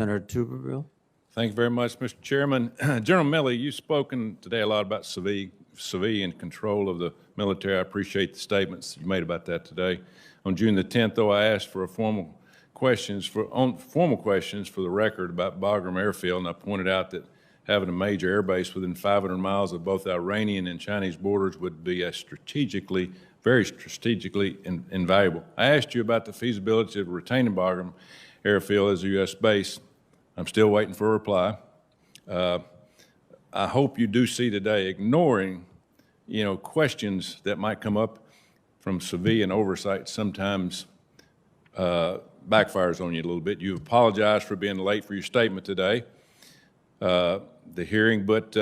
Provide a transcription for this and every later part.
Senator Tuberville. Thank you very much, Mr. Chairman. General Milley, you've spoken today a lot about civilian control of the military. I appreciate the statements you made about that today. On June the 10th, though, I asked for formal questions for the record about Bagram Airfield, and I pointed out that having a major air base within 500 miles of both Iranian and Chinese borders would be very strategically invaluable. I asked you about the feasibility of retaining Bagram Airfield as a U.S. base. I'm still waiting for a reply. I hope you do see today, ignoring, questions that might come up from civilian oversight sometimes backfires on you a little bit. You apologize for being late for your statement today, the hearing, but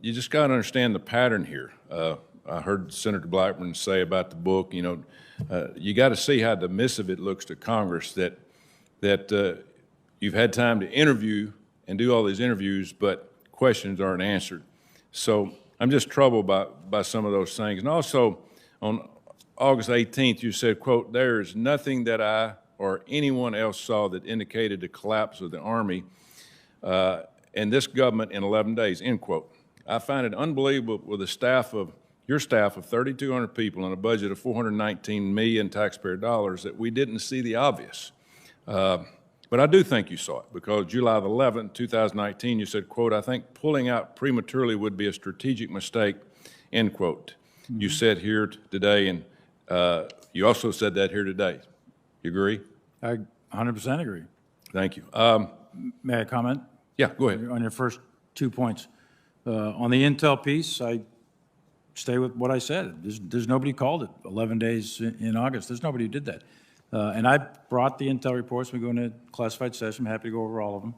you just got to understand the pattern here. I heard Senator Blackburn say about the book, you got to see how dismissive it looks to Congress that you've had time to interview and do all these interviews, but questions aren't answered. So I'm just troubled by some of those things. And also on August 18th, you said, quote, "There is nothing that I or anyone else saw that indicated the collapse of the Army and this government in 11 days," end quote. I find it unbelievable with your staff of 3,200 people and a budget of $419 million taxpayer dollars that we didn't see the obvious. But I do think you saw it, because July 11, 2019, you said, quote, "I think pulling out prematurely would be a strategic mistake," end quote. Mm-hmm. You said here today, and you also said that here today. You agree? I 100% agree. Thank you. May I comment? Yeah, go ahead. On your first 2 points. On the intel piece, I stay with what I said. There's nobody called it 11 days in August. There's nobody who did that. And I brought the intel reports. We go into classified session. I'm happy to go over all of them.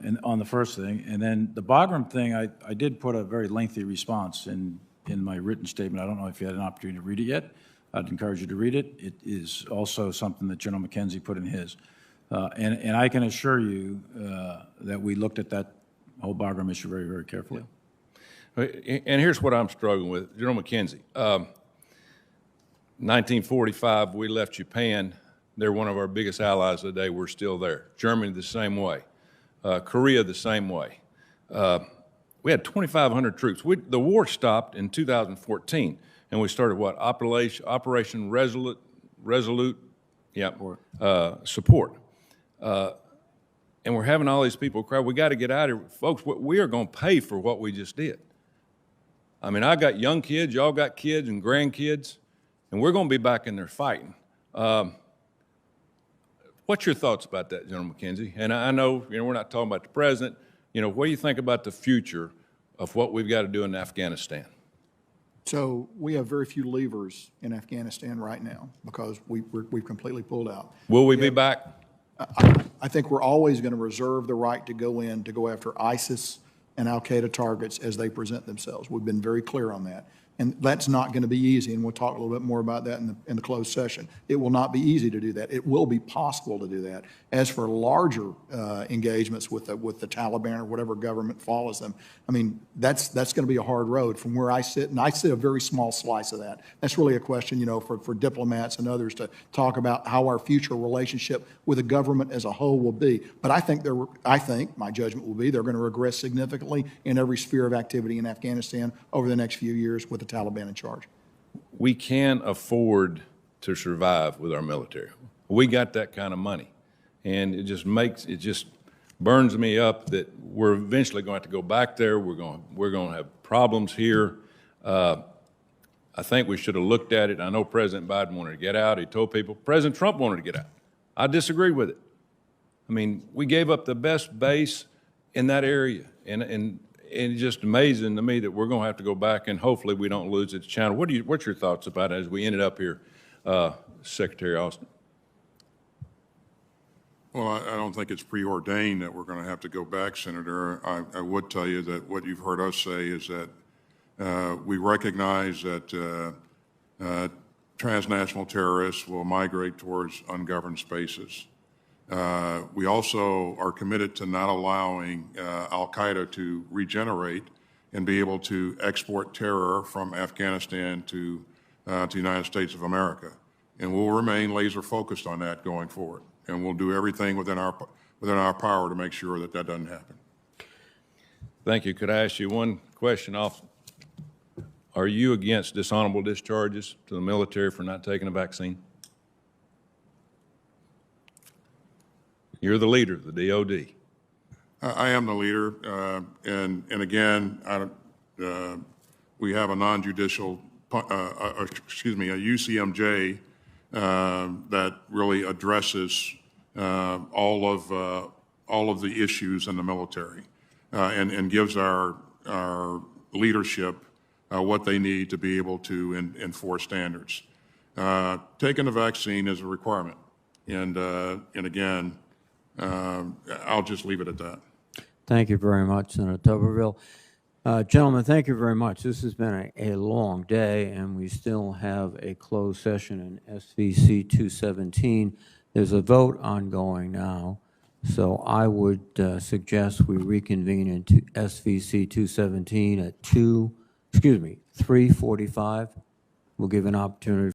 And on the first thing. And then the Bagram thing, I did put a very lengthy response in my written statement. I don't know if you had an opportunity to read it yet. I'd encourage you to read it. It is also something that General McKenzie put in his. And I can assure you that we looked at that whole Bagram issue very, very carefully. Yeah. And here's what I'm struggling with. General McKenzie, 1945, we left Japan. They're one of our biggest allies today. We're still there. Germany the same way. Korea the same way. We had 2,500 troops. The war stopped in 2014, and we started what? Operation Resolute support. And we're having all these people cry, "We got to get out of here." Folks, we are going to pay for what we just did. I mean, I got young kids, y'all got kids and grandkids, and we're going to be back in there fighting. What's your thoughts about that, General McKenzie? And I know, we're not talking about the president. What do you think about the future of what we've got to do in Afghanistan? So we have very few levers in Afghanistan right now because we've completely pulled out. Will we be back? I think we're always going to reserve the right to go after ISIS and al-Qaeda targets as they present themselves. We've been very clear on that. And that's not going to be easy, and we'll talk a little bit more about that in the closed session. It will not be easy to do that. It will be possible to do that. As for larger engagements with the Taliban or whatever government follows them, I mean, that's going to be a hard road from where I sit, and I sit a very small slice of that. That's really a question, for diplomats and others to talk about how our future relationship with the government as a whole will be. But I think my judgment will be they're going to regress significantly in every sphere of activity in Afghanistan over the next few years with the Taliban in charge. We can afford to survive with our military. We got that kind of money. And it just burns me up that we're eventually going to have to go back there. We're going to have problems here. I think we should have looked at it. I know President Biden wanted to get out. He told people President Trump wanted to get out. I disagree with it. I mean, we gave up the best base in that area. And it's just amazing to me that we're going to have to go back, and hopefully we don't lose its channel. What's your thoughts about it as we ended up here, Secretary Austin? Well, I don't think it's preordained that we're going to have to go back, Senator. I would tell you that what you've heard us say is that we recognize that transnational terrorists will migrate towards ungoverned spaces. We also are committed to not allowing al-Qaeda to regenerate and be able to export terror from Afghanistan to the United States of America. And we'll remain laser focused on that going forward. and we'll do everything within our power to make sure that that doesn't happen. Thank you. Could I ask you one question off? Are you against dishonorable discharges to the military for not taking a vaccine? You're the leader of the DOD. I am the leader, and again, we have a non-judicial, a UCMJ that really addresses all of the issues in the military and gives our leadership what they need to be able to enforce standards. Taking the vaccine is a requirement, and again, I'll just leave it at that. Thank you very much, Senator Tuberville. Gentlemen, thank you very much. This has been a long day, and we still have a closed session in SVC 217. There's a vote ongoing now, so I would suggest we reconvene into SVC 217 at 3:45. We'll give an opportunity